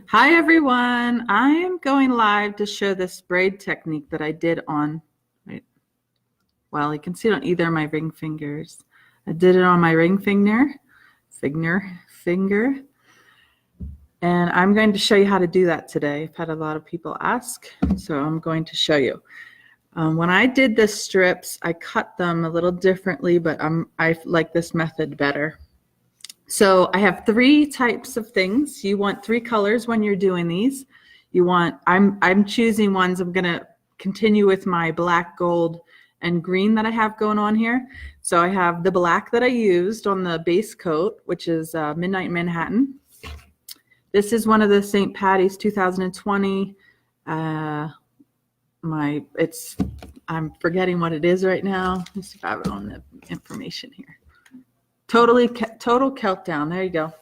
Hi everyone, I am going live to show this braid technique that I did on, right, well, you can see it on either of my ring fingers. I did it on my ring finger, and I'm going to show you how to do that today. I've had a lot of people ask, so I'm going to show you. When I did the strips, I cut them a little differently, but I like this method better. So I have three types of things. You want three colors when you're doing these. I'm choosing ones. I'm gonna continue with my black, gold, and green that I have going on here. So I have the black that I used on the base coat, which is Midnight Manhattan. This is one of the St. Patty's 2020. I'm forgetting what it is right now. Let's see if I have it on the information here. Total Countdown. There you go.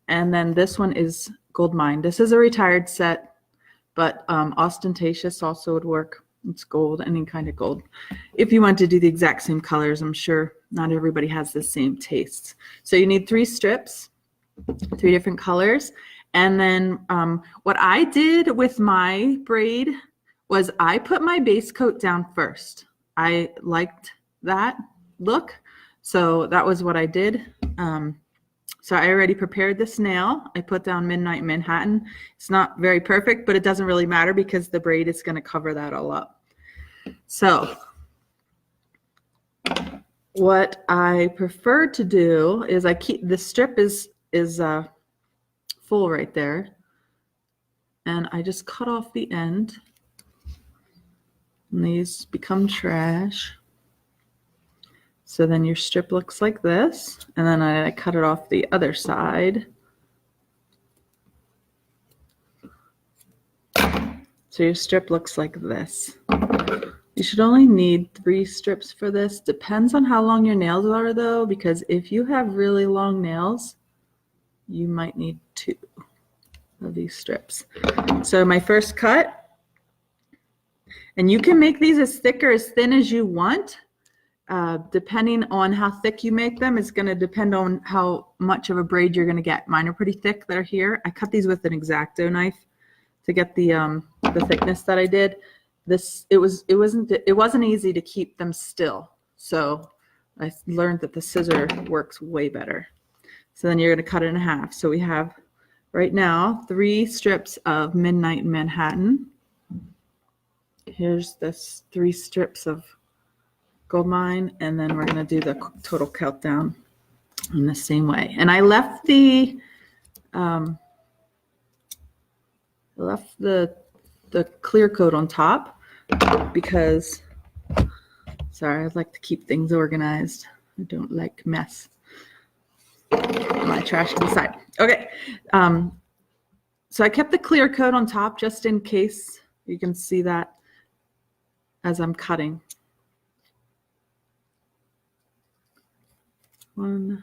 And then this one is Gold Mine. This is a retired set, but Ostentatious also would work. It's gold, any kind of gold. If you want to do the exact same colors, I'm sure not everybody has the same tastes. So you need three strips, three different colors. And then what I did with my braid was I put my base coat down first. I liked that look. So that was what I did. So I already prepared the snail. I put down Midnight Manhattan. It's not very perfect, but it doesn't really matter because the braid is going to cover that all up. So what I prefer to do is I keep the strip is full right there, and I just cut off the end. And these become trash. So then your strip looks like this, and then I cut it off the other side. So your strip looks like this. You should only need 3 strips for this. Depends on how long your nails are though, because if you have really long nails, you might need 2 of these strips. So my first cut, and you can make these as thick or as thin as you want. Depending on how thick you make them, it's going to depend on how much of a braid you're going to get. Mine are pretty thick that are here. I cut these with an X-Acto knife to get the thickness that I did. It wasn't easy to keep them still, so I learned that the scissor works way better. So then you're going to cut it in half. So we have right now 3 strips of Midnight Manhattan. Here's this 3 strips of Gold Mine, and then we're going to do the Total Countdown in the same way. And I left the clear coat on top because, sorry, I like to keep things organized. I don't like mess. My trash to the side. Okay, so I kept the clear coat on top just in case. You can see that as I'm cutting. 1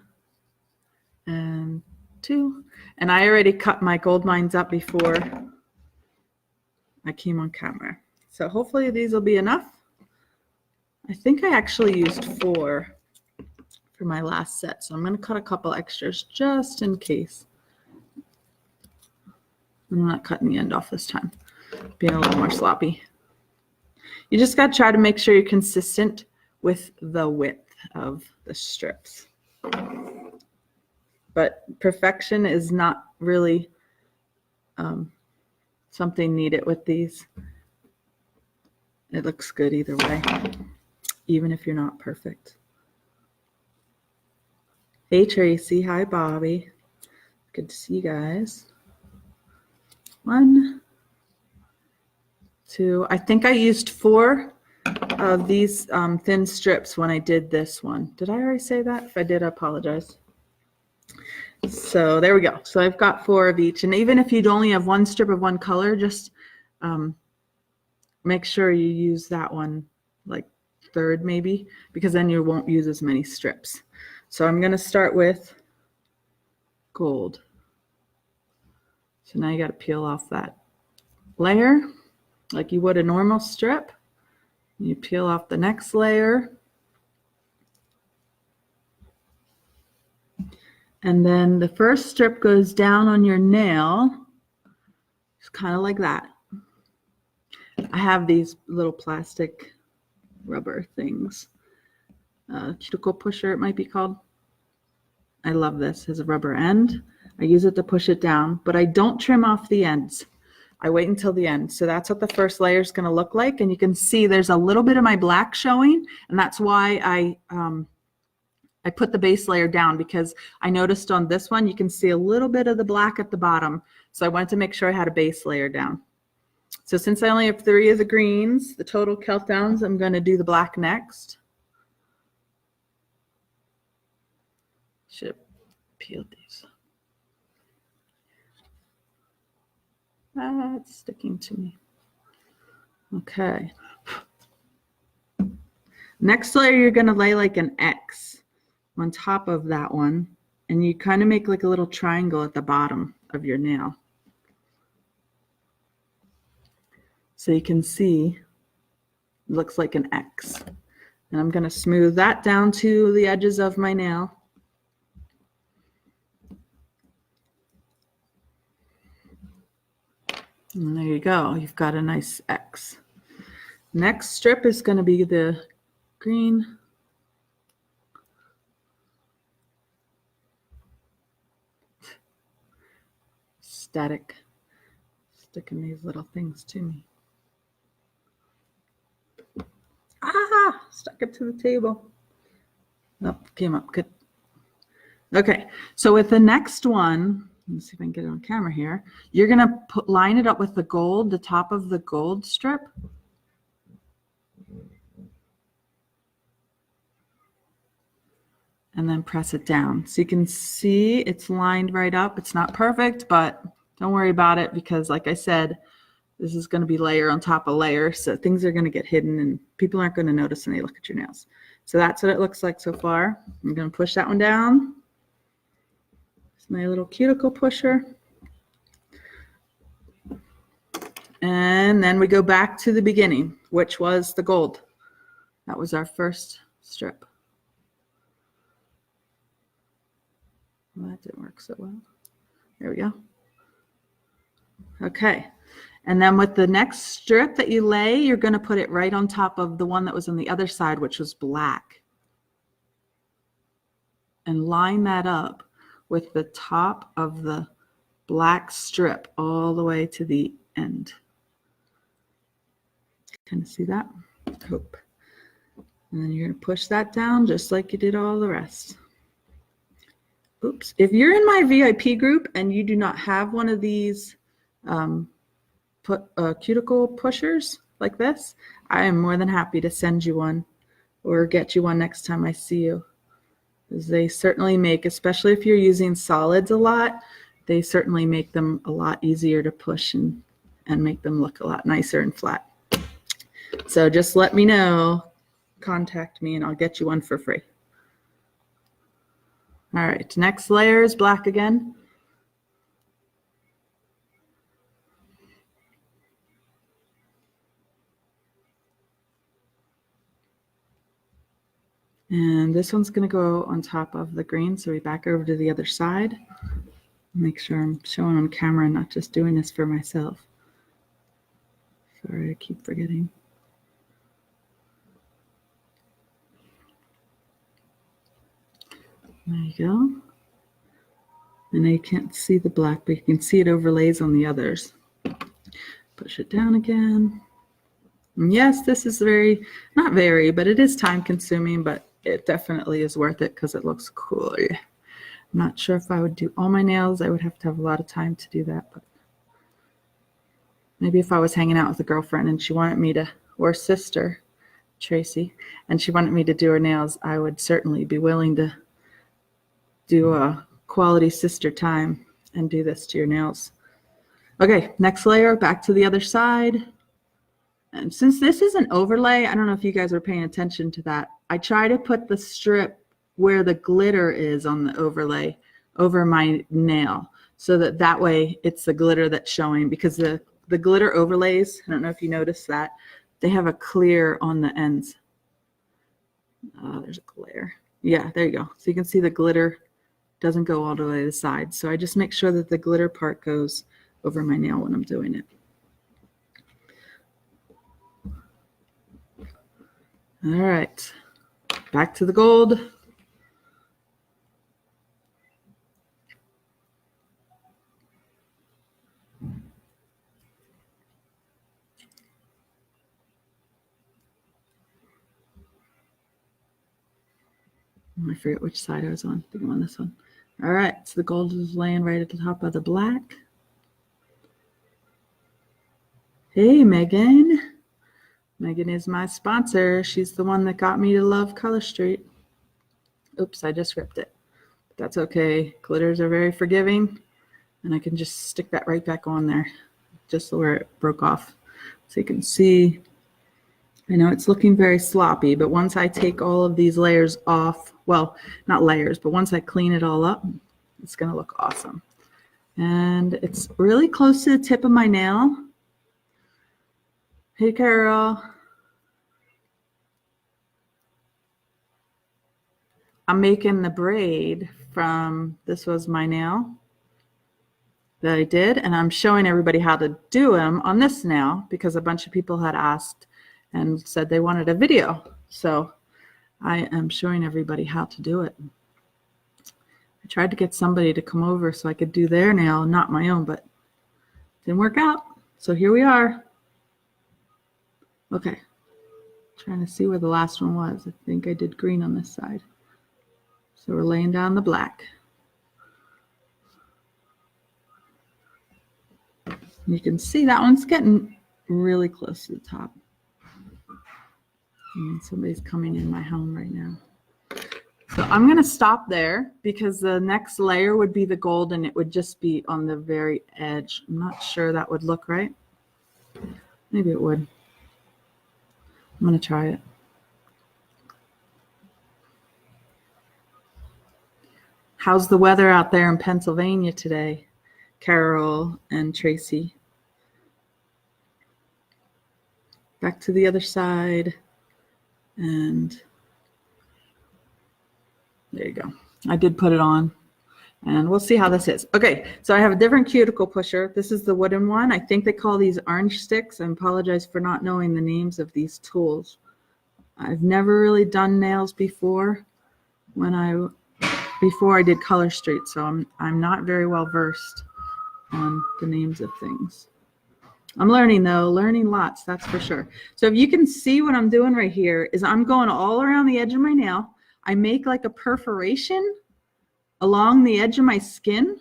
and 2, and I already cut my gold mines up before I came on camera, so hopefully these will be enough. I think I actually used 4 for my last set, so I'm going to cut a couple extras just in case. I'm not cutting the end off this time, being a little more sloppy. You just got to try to make sure you're consistent with the width of the strips. But perfection is not really something needed with these. It looks good either way, even if you're not perfect. Hey Tracy, hi Bobby. Good to see you guys. 1, 2, I think I used 4 of these thin strips when I did this one. Did I already say that? If I did, I apologize. So there we go. So I've got 4 of each, and even if you'd only have 1 strip of one color, just make sure you use that one like third maybe, because then you won't use as many strips. So I'm going to start with gold. So now you got to peel off that layer like you would a normal strip. You peel off the next layer. And then the first strip goes down on your nail kind of like that. I have these little plastic rubber things. Cuticle pusher, it might be called. I love this. It has a rubber end. I use it to push it down, but I don't trim off the ends. I wait until the end. So that's what the first layer is going to look like. And you can see there's a little bit of my black showing. And that's why I put the base layer down, because I noticed on this one, you can see a little bit of the black at the bottom. So I wanted to make sure I had a base layer down. So since I only have 3 of the greens, the total Keltdowns, I'm going to do the black next. Should have peeled these. It's sticking to me. Okay. Next layer, you're going to lay like an X on top of that one, and you kind of make like a little triangle at the bottom of your nail. So you can see it looks like an X. And I'm going to smooth that down to the edges of my nail. And there you go. You've got a nice X. Next strip is going to be the green. Static. Sticking these little things to me. Ah! Stuck it to the table. Nope, came up good. Okay, so with the next one, let's see if I can get it on camera here. You're going to line it up with the gold, the top of the gold strip. And then press it down. So you can see it's lined right up. It's not perfect, but don't worry about it, because like I said, this is going to be layer on top of layer. So things are going to get hidden and people aren't going to notice when they look at your nails. So that's what it looks like so far. I'm going to push that one down. It's my little cuticle pusher. And then we go back to the beginning, which was the gold. That was our first strip. Well, that didn't work so well. There we go. Okay. And then with the next strip that you lay, you're going to put it right on top of the one that was on the other side, which was black. And line that up with the top of the black strip all the way to the end. Kind of see that? Hope. And then you're going to push that down just like you did all the rest. Oops. If you're in my VIP group and you do not have one of these cuticle pushers like this, I am more than happy to send you one or get you one next time I see you. Because they certainly make, especially if you're using solids a lot, they certainly make them a lot easier to push and make them look a lot nicer and flat. So just let me know, contact me, and I'll get you one for free. All right, next layer is black again. And this one's going to go on top of the green, so we back over to the other side. Make sure I'm showing on camera and not just doing this for myself. Sorry, I keep forgetting. There you go. And you can't see the black, but you can see it overlays on the others. Push it down again. And yes, this is not very, but it is time consuming, but it definitely is worth it because it looks cool. I'm not sure if I would do all my nails. I would have to have a lot of time to do that, but maybe if I was hanging out with a girlfriend and she wanted me to, or sister, Tracy, and she wanted me to do her nails, I would certainly be willing to do a quality sister time and do this to your nails. Okay, next layer, back to the other side. And since this is an overlay, I don't know if you guys are paying attention to that. I try to put the strip where the glitter is on the overlay over my nail, so that way it's the glitter that's showing, because the glitter overlays, I don't know if you noticed that, they have a clear on the ends. There's a glare. Yeah, there you go. So you can see the glitter doesn't go all the way to the side. So I just make sure that the glitter part goes over my nail when I'm doing it. All right, back to the gold. I forget which side I was on. I think I'm on this one. All right, so the gold is laying right at the top of the black. Hey, Megan. Megan is my sponsor. She's the one that got me to love Color Street. Oops, I just ripped it. But that's okay. Glitters are very forgiving, and I can just stick that right back on there, just where it broke off. So you can see, I know it's looking very sloppy, but once I take all of these layers off, well, not layers, but once I clean it all up, it's going to look awesome. And it's really close to the tip of my nail. Hey, Carol. I'm making the braid from, this was my nail that I did, and I'm showing everybody how to do them on this nail because a bunch of people had asked and said they wanted a video. So I am showing everybody how to do it. I tried to get somebody to come over so I could do their nail, not my own, but it didn't work out. So here we are. Okay, trying to see where the last one was. I think I did green on this side. So we're laying down the black. You can see that one's getting really close to the top. And somebody's coming in my home right now. So I'm going to stop there because the next layer would be the gold and it would just be on the very edge. I'm not sure that would look right. Maybe it would. I'm going to try it. How's the weather out there in Pennsylvania today, Carol and Tracy? Back to the other side. And there you go. I did put it on. And we'll see how this is. Okay, so I have a different cuticle pusher. This is the wooden one. I think they call these orange sticks. I apologize for not knowing the names of these tools. I've never really done nails before before I did Color Street, so I'm not very well versed on the names of things. I'm learning though, learning lots, that's for sure. So if you can see what I'm doing right here is I'm going all around the edge of my nail. I make like a perforation along the edge of my skin.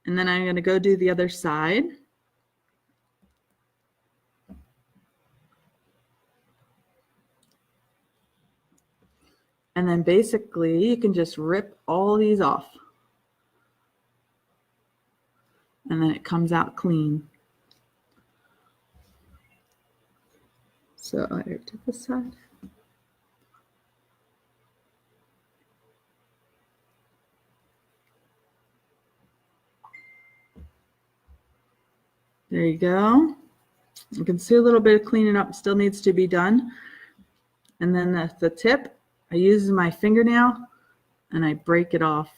And then I'm going to go do the other side. And then basically you can just rip all these off. And then it comes out clean. So I ripped it this side. There you go. You can see a little bit of cleaning up still needs to be done. And then the tip, I use my fingernail and I break it off.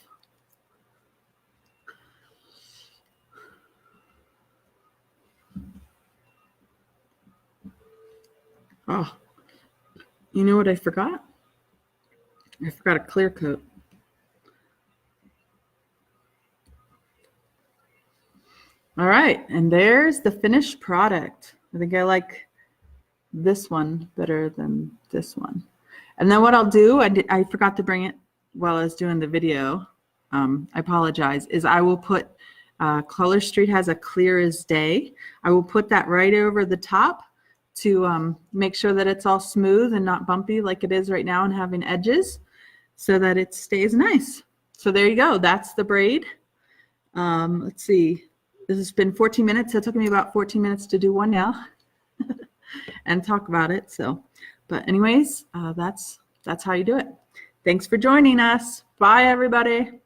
Oh, you know what I forgot? I forgot a clear coat. All right, and there's the finished product. I think I like this one better than this one. And then what I'll do, I forgot to bring it while I was doing the video. I apologize, is I will put, Color Street has a clear as day. I will put that right over the top to make sure that it's all smooth and not bumpy like it is right now and having edges so that it stays nice. So there you go. That's the braid. Let's see. This has been 14 minutes. It took me about 14 minutes to do one nail and talk about it. So, but anyways, that's how you do it. Thanks for joining us. Bye, everybody.